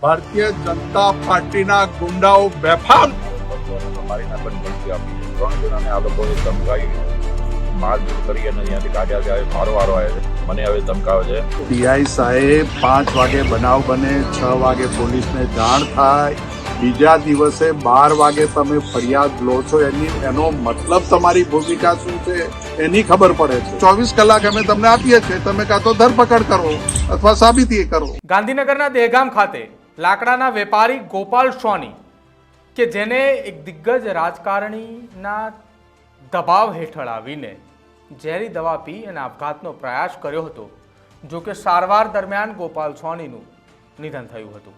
ભારતીય જનતા પાર્ટીના ગુંડાઓ બેફામ મારી નાખવાની ધમકી આપી છે. 3 જણાને આ લોકોએ ધમકાવી મારઝૂડ કરી અને અહીંયાથી કાઢ્યા છે. મારો વારો આવ્યો છે, મને હવે ધમકાવે છે. પીઆઈ સાહેબ 5 વાગે બનાવ બને, 6 વાગે પોલીસને જાણ થાય, બીજા દિવસે 12 વાગે તમે ફરિયાદ લો છો, એનો મતલબ તમારી ભૂમિકા શું છે એની ખબર પડે છે. 24 કલાક અમે તમને આપીએ છીએ, તમે કાં તો ધરપકડ કરો અથવા સાબિતી કરો. ગાંધીનગરના દહેગામ ખાતે લાકડાના વેપારી ગોપાલ સોની કે જેને એક દિગ્ગજ રાજકારણીના દબાવ હેઠળ આવીને ઝેરી દવા પી અને આપઘાતનો પ્રયાસ કર્યો હતો. જો કે સારવાર દરમિયાન ગોપાલ સોનીનું નિધન થયું હતું.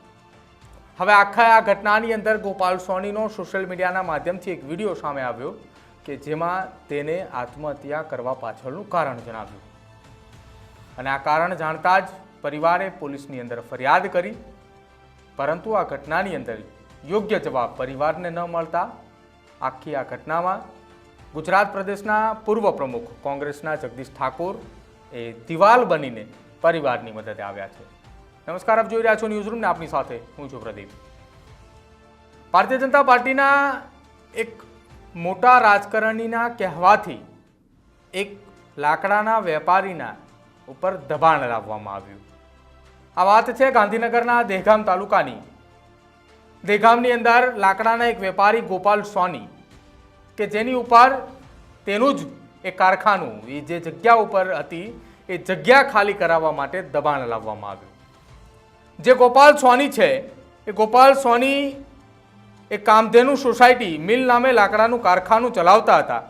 હવે આખા આ ઘટનાની અંદર ગોપાલ સોનીનો સોશિયલ મીડિયાના માધ્યમથી એક વિડીયો સામે આવ્યો કે જેમાં તેને આત્મહત્યા કરવા પાછળનું કારણ જણાવ્યું. અને આ કારણ જાણતા જ પરિવારે પોલીસની અંદર ફરિયાદ કરી, પરંતુ આ ઘટનાની અંદર યોગ્ય જવાબ પરિવારને ન મળતા આખી આ ઘટનામાં ગુજરાત પ્રદેશના પૂર્વ પ્રમુખ કોંગ્રેસના જગદીશ ઠાકોર એ દિવાલ બનીને પરિવારની મદદે આવ્યા છે. નમસ્કાર, આપ જોઈ રહ્યા છો ન્યૂઝ રૂમને, આપની સાથે હું છું પ્રદીપ. ભારતીય જનતા પાર્ટીના એક મોટા રાજકારણીના કહેવાથી એક લાકડાના વેપારીના ઉપર દબાણ લાવવામાં આવ્યું. આ વાત છે ગાંધીનગરના દહેગામ તાલુકાની. દહેગામની અંદર લાકડાના એક વેપારી ગોપાલ સોની કે જેની ઉપર તેનું જ એક કારખાનું એ જે જગ્યા ઉપર હતી એ જગ્યા ખાલી કરાવવા માટે દબાણ લાવવામાં આવ્યું. જે ગોપાલ સોની છે એ ગોપાલ સોની એક કામધેનુ સોસાયટી મિલ નામે લાકડાનું કારખાનું ચલાવતા હતા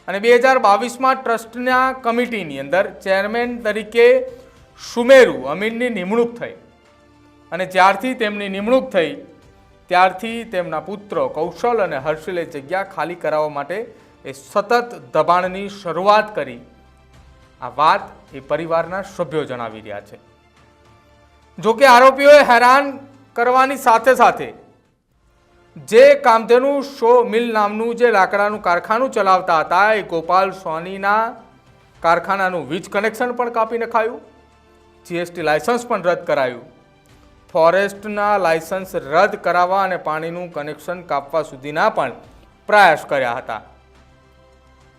અને 2022માં ટ્રસ્ટના કમિટીની અંદર ચેરમેન તરીકે સુમેરુ અમીનની નિમણૂક થઈ અને જ્યારથી તેમની નિમણૂક થઈ ત્યારથી તેમના પુત્ર કૌશલ અને હર્ષિલે જગ્યા ખાલી કરાવવા માટે એ સતત દબાણની શરૂઆત કરી. આ વાત એ પરિવારના સભ્યો જણાવી રહ્યા છે. જો કે આરોપીઓએ હેરાન કરવાની સાથે સાથે જે કામધેનુ શો મિલ નામનું જે લાકડાનું કારખાનું ચલાવતા હતા એ ગોપાલ સોનીના કારખાનાનું વીજ કનેક્શન પણ કાપી નખાયું, જીએસટી લાયસન્સ પણ રદ કરાયું, ફોરેસ્ટના લાયસન્સ રદ કરાવવા અને પાણીનું કનેક્શન કાપવા સુધીના પણ પ્રયાસ કર્યા હતા.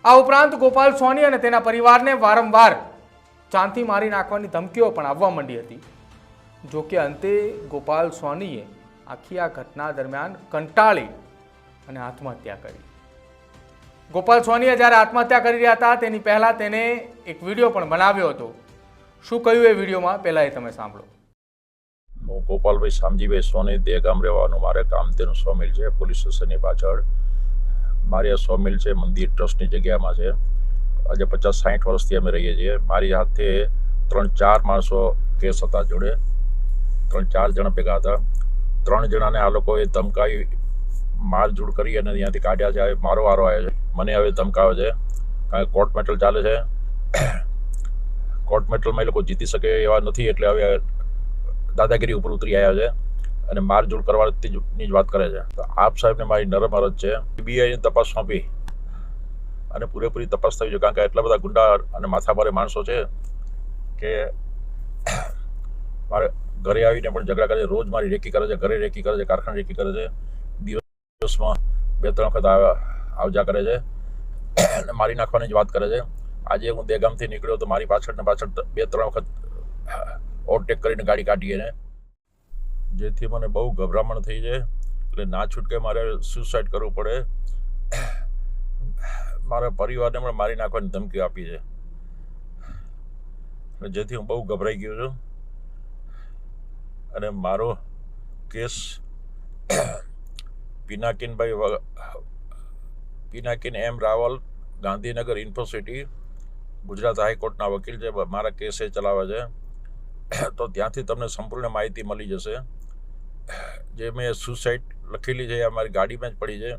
આ ઉપરાંત ગોપાલ સોની અને તેના પરિવારને વારંવાર ચાંથી મારી નાખવાની ધમકીઓ પણ આવવા માંડી હતી. જો કે અંતે ગોપાલ સોનીએ આખી આ ઘટના દરમિયાન કંટાળી અને આત્મહત્યા કરી. ગોપાલ સોનીએ જ્યારે આત્મહત્યા કરી રહ્યા હતા તેની પહેલાં તેને એક વિડીયો પણ બનાવ્યો હતો. શું કહ્યું એ વિડીયોમાં, પહેલાં એ તમે સાંભળો. હું ગોપાલભાઈ શામજીભાઈ સોની, દહેગામ રહેવાનું. મારે કામધેનુ સોમિલ છે પોલીસ સ્ટેશનની પાછળ. મારી આ સોમિલ છે મંદિર ટ્રસ્ટની જગ્યામાં છે. આજે 50-60 વર્ષથી અમે રહીએ છીએ. મારી સાથે 3-4 માણસો કેસ હતા જોડે, 3-4 જણા ભેગા હતા. 3 જણાને આ લોકોએ ધમકાવી મારઝૂડ કરી અને અહીંયાથી કાઢ્યા છે. મારો વારો આવ્યો છે, મને હવે ધમકાવે છે. કારણ કે કોર્ટ મેટલ ચાલે છે. કોર્ટ મેટલમાં એ લોકો જીતી શકે એવા નથી, એટલે હવે દાદાગીરી ઉપર ઉતરી આવ્યા છે અને મારઝૂડ કરવાની જ વાત કરે છે. તો આપ સાહેબને મારી નરમ અરજ છે, સીબીઆઈની તપાસ સોંપી અને પૂરેપૂરી તપાસ થવી જોઈએ. કારણ કે એટલા બધા ગુંડા અને માથાભારે માણસો છે કે મારે ઘરે આવીને પણ ઝઘડા કરે છે, રોજ મારી રેકી કરે છે, ઘરે રેકી કરે છે, કારખાને રેકી કરે છે, દિવસમાં 2-3 વખત આવજા કરે છે અને મારી નાખવાની જ વાત કરે છે. આજે હું દહેગામથી નીકળ્યો તો મારી પાછળ 2-3 વખત ઓવરટેક કરીને ગાડી કાઢી એને, જેથી મને બહુ ગભરામણ થઈ છે. એટલે ના છૂટકે મારે સુસાઇડ કરવું પડે. મારા પરિવારને પણ મારી નાખવાની ધમકી આપી છે, જેથી હું બહુ ગભરાઈ ગયો છું. અને મારો કેસ પિનાકીન એમ રાવલ, ગાંધીનગર યુનિવર્સિટી, ગુજરાત હાઈકોર્ટના વકીલ છે. મારા કેસ એ ચલાવે છે. તો ત્યાંથી તમને સંપૂર્ણ માહિતી મળી જશે. જે મેં સુસાઇડ લખેલી છે એ મારી ગાડીમાં જ પડી છે.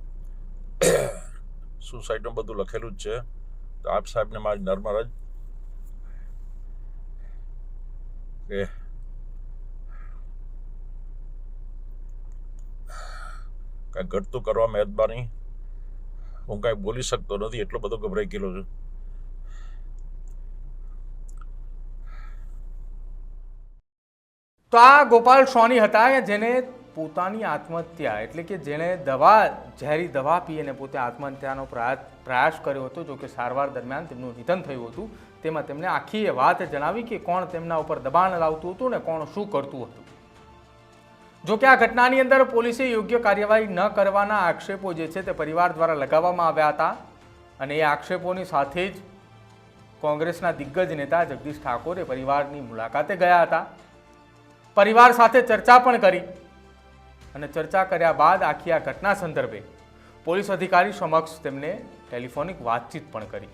સુસાઇડનું બધું લખેલું જ છે. તો આપ સાહેબને મારી નર્મ અરજ કે કાંઈ ઘટતું કરવા મહેરબાની. હું કાંઈ બોલી શકતો નથી, એટલો બધો ગભરાઈ ગયેલો છું. તો આ ગોપાલ સોની હતા જેને પોતાની આત્મહત્યા એટલે કે જેણે ઝેરી દવા પી અને પોતે આત્મહત્યાનો પ્રયાસ કર્યો હતો, જો કે સારવાર દરમિયાન તેમનું નિધન થયું હતું. તેમાં તેમણે આખી એ વાત જણાવી કે કોણ તેમના ઉપર દબાણ લાવતું હતું ને કોણ શું કરતું હતું. જો કે આ ઘટનાની અંદર પોલીસે યોગ્ય કાર્યવાહી ન કરવાના આક્ષેપો જે છે તે પરિવાર દ્વારા લગાવવામાં આવ્યા હતા અને એ આક્ષેપોની સાથે જ કોંગ્રેસના દિગ્ગજ નેતા જગદીશ ઠાકોરે પરિવારની મુલાકાતે ગયા હતા. પરિવાર સાથે ચર્ચા પણ કરી અને ચર્ચા કર્યા બાદ આખી આ ઘટના સંદર્ભે પોલીસ અધિકારી સમક્ષ તેમને ટેલિફોનિક વાતચીત પણ કરી.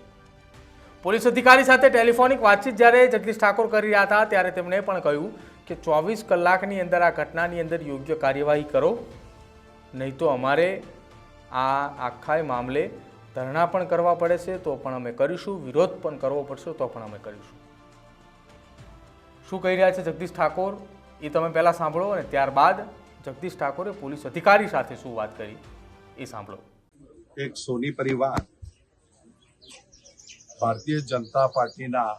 પોલીસ અધિકારી સાથે ટેલિફોનિક વાતચીત જ્યારે જગદીશ ઠાકોર કરી રહ્યા હતા ત્યારે તેમણે પણ કહ્યું કે 24 કલાકની અંદર આ ઘટનાની અંદર યોગ્ય કાર્યવાહી કરો, નહીં તો અમારે આ આખા મામલે ધરણા પણ કરવા પડે છે તો પણ અમે કરીશું, વિરોધ પણ કરવો પડશે તો પણ અમે કરીશું. શું કહી રહ્યા છે જગદીશ ઠાકોર એ તમે પહેલાં સાંભળો અને ત્યારબાદ જગદીશ ઠાકોરે પોલીસ અધિકારી સાથે શું વાત કરી એ સાંભળો. એક સોની પરિવાર ભારતીય જનતા પાર્ટીના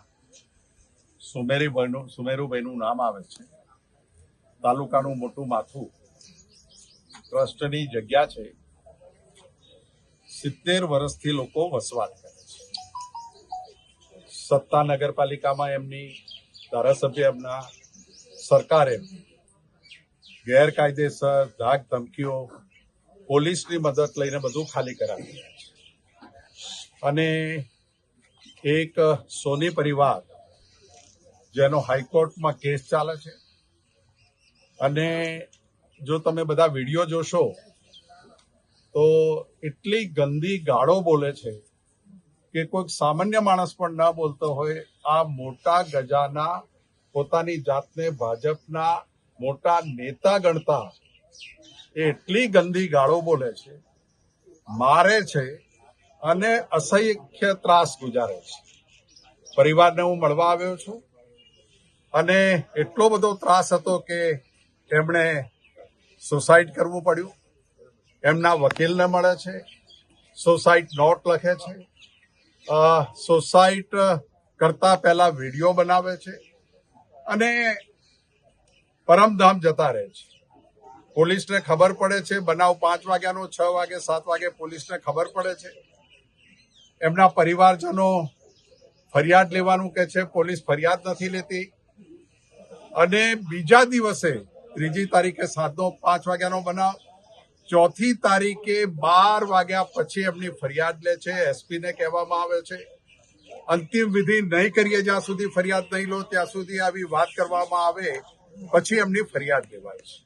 સુમેરુભાઈનું નામ આવે છે. તાલુકાનું મોટું માથું, ટ્રસ્ટની જગ્યા છે. 70 વર્ષથી લોકો વસવાટ કરે છે. સત્તા નગરપાલિકામાં એમની, ધારાસભ્ય એમના, સરકાર એમની ગેરકાયદેસર ધાક ધમકીઓ, પોલીસની મદદ લઈને બધું ખાલી કરાવી રહ્યા છે. અને એક સોની પરિવાર જેનો હાઈકોર્ટમાં કેસ ચાલે છે અને જો તમે બધા વિડીયો જોશો તો એટલી ગંદી ગાળો બોલે છે કે કોઈક સામાન્ય માણસ પણ ના બોલતો હોય. આ મોટા ગજાના પોતાની જાતને ભાજપના મોટા નેતા ગણતા એટલી ગંદી ગાળો બોલે છે, મારે છે અને અસહ્ય ત્રાસ ગુજારે છે. પરિવારને હું મળવા આવ્યો છું અને એટલો બધો ત્રાસ હતો કે એમણે સુસાઇડ કરવું પડ્યું. એમના વકીલને મળે છે, સુસાઇડ નોટ લખે છે, સુસાઇડ કરતા પહેલા વિડીયો બનાવે છે અને પરમધામ જતા રહે છે. પોલીસને ખબર પડે છે, બનાવ 5 વાગ્યાનો, 6 વાગે, 7 વાગે પોલીસને ખબર પડે છે. એમના પરિવારજનો ફરિયાદ લેવાનું કે છે, પોલીસ ફરિયાદ નથી લેતી અને બીજા દિવસે 3જી તારીખે 5 વાગ્યાનો બનાવ, 4થી તારીખે 12 વાગ્યા પછી એમની ફરિયાદ લે છે. એસપીને કહેવામાં આવે છે અંતિમ વિધિ નહીં કરીએ જ્યાં સુધી ફરિયાદ નહીં લો ત્યાં સુધી આવી વાત કરવામાં આવે પછી એમની ફરિયાદ લેવાય છે.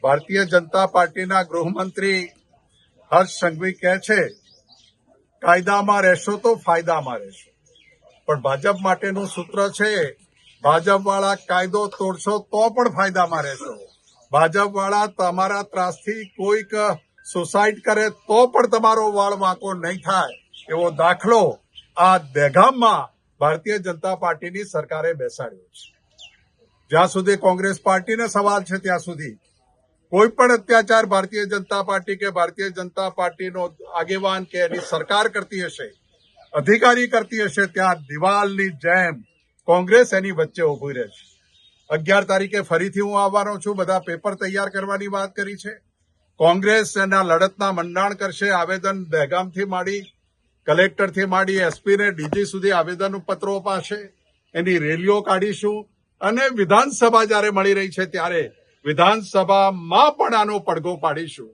ભારતીય જનતા પાર્ટીના ગૃહમંત્રી હર્ષ સંઘવી કહે છે કાયદામાં રહેશો તો ફાયદામાં રહેશો, પણ ભાજપ માટેનું સૂત્ર છે ભાજપવાળા કાયદો તોડશો તો પણ ફાયદામાં રહેશો. ભાજપવાળા તમારા ત્રાસથી કોઈક સુસાઇડ કરે તો પણ તમારો વાળ વાંકો નહીં થાય એવો દાખલો આ દહેગામમાં ભારતીય જનતા પાર્ટીની સરકારે બેસાડ્યો છે. જ્યાં સુધી કોંગ્રેસ પાર્ટીને સવાલ છે ત્યાં સુધી કોઈ પણ અત્યાચાર ભારતીય જનતા પાર્ટી કે ભારતીય જનતા પાર્ટીનો આગેવાન કે એની સરકાર કરતી હશે, અધિકારી કરતી હશે, ત્યાં દિવાલની જેમ કોંગ્રેસ એની વચ્ચે ઉભી રહે છે. 11 તારીખે ફરીથી હું આવવાનો છું. બધા પેપર તૈયાર કરવાની વાત કરી છે. કોંગ્રેસ એના લડતના મંડાણ કરશે. આવેદન દહેગામથી માંડી, કલેક્ટરથી માંડી, એસપીને, ડીજી સુધી આવેદન પત્રો અપાશે. એની રેલીઓ કાઢીશું અને વિધાનસભા જયારે મળી રહી છે ત્યારે વિધાનસભામાં પણ આનો પડઘો પાડીશું.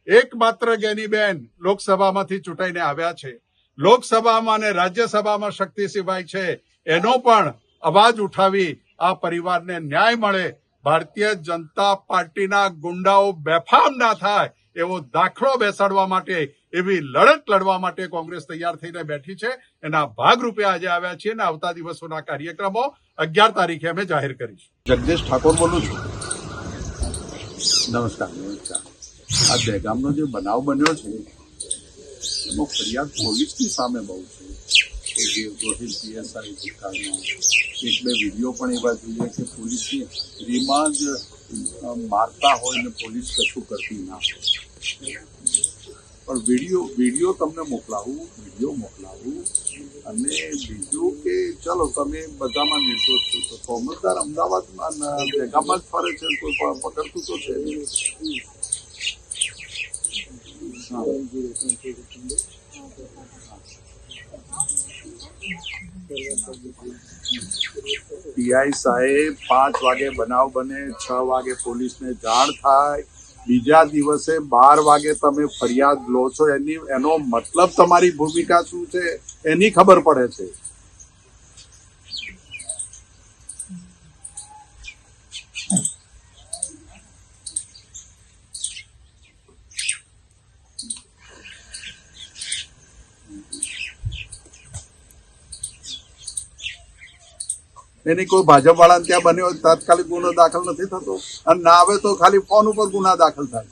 એકમાત્ર જ્ઞાનીબેન લોકસભામાંથી ચૂંટાઈને આવ્યા છે. લોકસભામાં અને રાજ્યસભામાં શક્તિસિંહભાઈ છે, એનો પણ અવાજ ઉઠાવી આ પરિવારને ન્યાય મળે, ભારતીય જનતા પાર્ટીના ગુંડાઓ બેફામ ના થાય એવો દાખલો બેસાડવા માટે, એવી લડત લડવા માટે કોંગ્રેસ તૈયાર થઈને બેઠી છે. એના ભાગરૂપે આજે આવ્યા છીએ અને આવતા દિવસોના કાર્યક્રમો 11 તારીખે અમે જાહેર કરીશું. જગદીશ ઠાકોર બોલું છું. નમસ્કાર. આ દહેગામનો જે બનાવ બન્યો છે એમાં ફરિયાદ પોલીસની સામે બહુ છે. જે ગોહિલ પીએસઆઈ ભૂતકાળમાં 1-2 વિડીયો પણ એવા જોઈએ કે પોલીસની રીમાં જ મારતા હોય ને પોલીસ કશું કરતી ના હોય. પણ વિડીયો તમને મોકલાવું અને બીજું કે ચલો તમે બધામાં નિર્દોષ છો તો કોમલદાર અમદાવાદમાં ભેગામાં જ ફરે છે, કોઈ પકડતું તો છે નહીં. પીઆઈ સાહેબ 5 વાગે બનાવ બને, 6 વાગે પોલીસને જાણ થાય, બીજા દિવસે 12 વાગે તમે ફરિયાદ લો છો, એનો મતલબ તમારી ભૂમિકા શું છે એની ખબર પડે છે. એની કોઈ ભાજપ વાળાને ત્યાં બન્યો હોય તાત્કાલિક ગુનો દાખલ નથી થતો, અને ના આવે તો ખાલી ફોન ઉપર ગુના દાખલ થાય.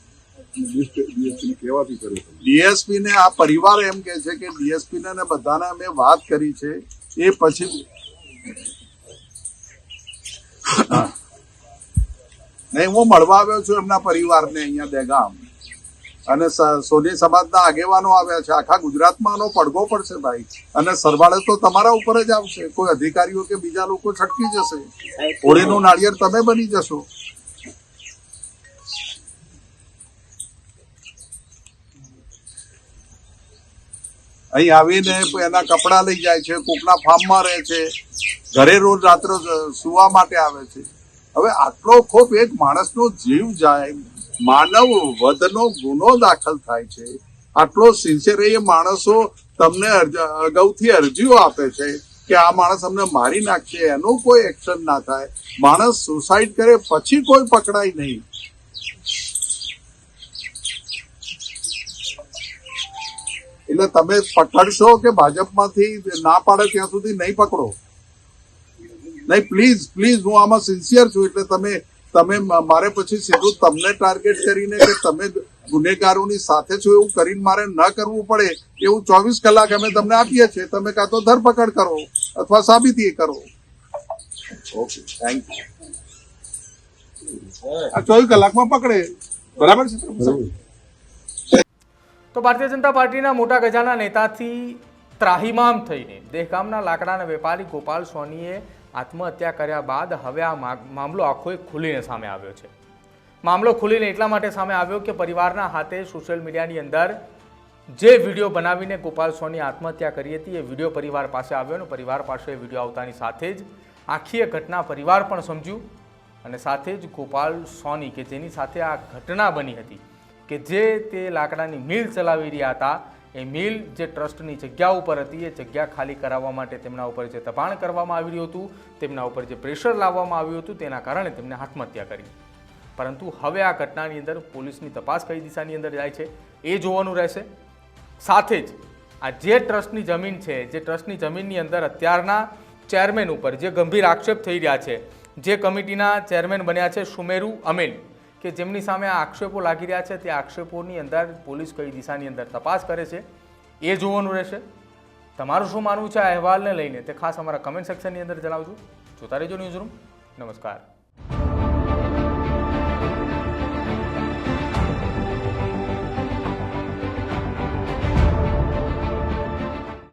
ડીએસપી ને આ પરિવાર એમ કે છે કે ડીએસપી ને બધાને અમે વાત કરી છે, એ પછી નહીં હું મળવા આવ્યો છું એમના પરિવારને અહીંયા દહેગામ, અને સોની સમાજના આગેવાનો આવ્યા છે. આખા ગુજરાતમાં આનો પડઘો પડશે ભાઈ, અને સરવાળે તો તમારા ઉપર જ આવશે. કોઈ અધિકારીઓ કે બીજા લોકો છટકી જશે, હોળીનું નાળિયેર તમે બની જશો. અહીં આવીને એના કપડા લઈ જાય છે, કોકના ફાર્મમાં રહે છે, ઘરે રોજ રાત્રે સુવા માટે આવે છે. હવે આટલો ખોફ એક માણસનો જીવ જાય, માનવ વધનો ગુનો દાખલ થાય છે, આટલો સિન્સિયર એ માણસો તમને અગાઉથી અરજીઓ આપે છે કે આ માણસ અમને મારી નાખશે, એનું કોઈ એક્શન ના થાય, માણસ સુસાઇડ કરે પછી કોઈ પકડાય નહીં. એટલે તમે પકડશો કે ભાજપમાંથી ના પાડે ત્યાં સુધી નહીં પકડો. નહીં, પ્લીઝ હું આમાં સિન્સિયર છું. એટલે તમે મારે પછી સીધું તમને ટાર્ગેટ કરીને કે તમે ગુનેગારોની સાથે છો એવું કરીને મારે ન કરવું પડે એવું 24 કલાક અમે તમને આપીએ છીએ. તમે કાં તો ધરપકડ કરો અથવા સાબિતી કરો. Okay, thank you. આ 24 કલાકમાં પકડે, બરાબર છે. તો ભારતીય જનતા પાર્ટીના મોટા ગજાના નેતાથી ત્રાહિમામ થઈને દહેગામના લાકડાના વેપારી ગોપાલ સોનીએ આત્મહત્યા કર્યા બાદ હવે આ મામલો આખો ખુલીને સામે આવ્યો છે. મામલો ખુલીને એટલા માટે સામે આવ્યો કે પરિવારના હાથે સોશિયલ મીડિયાની અંદર જે વિડીયો બનાવીને ગોપાલ સોની આત્મહત્યા કરી હતી એ વિડીયો પરિવાર પાસે આવ્યો અને પરિવાર પાસે વિડીયો આવતાની સાથે જ આખી ઘટના પરિવાર પણ સમજ્યું, અને સાથે જ ગોપાલ સોની કે જેની સાથે આ ઘટના બની હતી, કે જે તે લાકડાની મિલ ચલાવી રહ્યા હતા, એ મિલ જે ટ્રસ્ટની જગ્યા ઉપર હતી એ જગ્યા ખાલી કરાવવા માટે તેમના ઉપર જે દબાણ કરવામાં આવી રહ્યું હતું, તેમના ઉપર જે પ્રેશર લાવવામાં આવ્યું હતું, તેના કારણે તેમને આત્મહત્યા કરી. પરંતુ હવે આ ઘટનાની અંદર પોલીસની તપાસ કઈ દિશાની અંદર જાય છે એ જોવાનું રહેશે. સાથે જ આ જે ટ્રસ્ટની જમીન છે, જે ટ્રસ્ટની જમીનની અંદર અત્યારના ચેરમેન ઉપર જે ગંભીર આક્ષેપ થઈ રહ્યા છે, જે કમિટીના ચેરમેન બન્યા છે સુમેરુ અમીન, કે જેમની સામે આ આક્ષેપો લાગી રહ્યા છે, તે આક્ષેપોની અંદર પોલીસ કઈ દિશાની અંદર તપાસ કરે છે એ જોવાનું રહેશે. તમારું શું માનવું છે આ અહેવાલને લઈને તે ખાસ અમારા કમેન્ટ સેક્શનની અંદર જણાવજો. જોતા રહેજો ન્યૂઝરૂમ. નમસ્કાર.